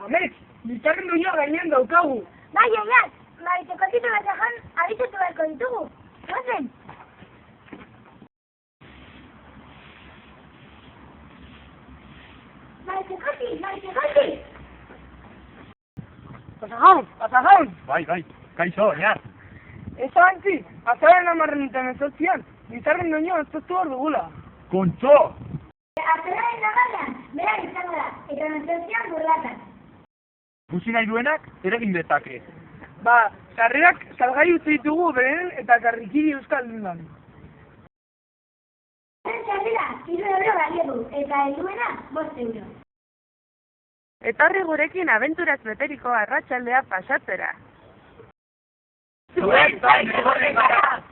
Amets, bizarren duño gainean daukagu. Bai, aiat, Mariteko titu bat egon, abitutu beharko ditugu. Gozen? Mariteko! Pasajaun! Bai, kaixo, oinar. Ez abantzi, azaren amarren eta mezortzian, bizarren duño aztoztu hor dugula. Kontxo! Azaren amarrean, beran izango da, eta mezortzian burlatan. Guzi nahi duenak, eregin dezake. Ba, sarrerak salgai utzi ditugu beren eta karrikiri euskaldundan. Sarrera, 3 euro balio du, eta helduena 5 euro. Etorri gurekin abenturaz beteriko arratsaldea pasatzera. Zuek zain egonen gara!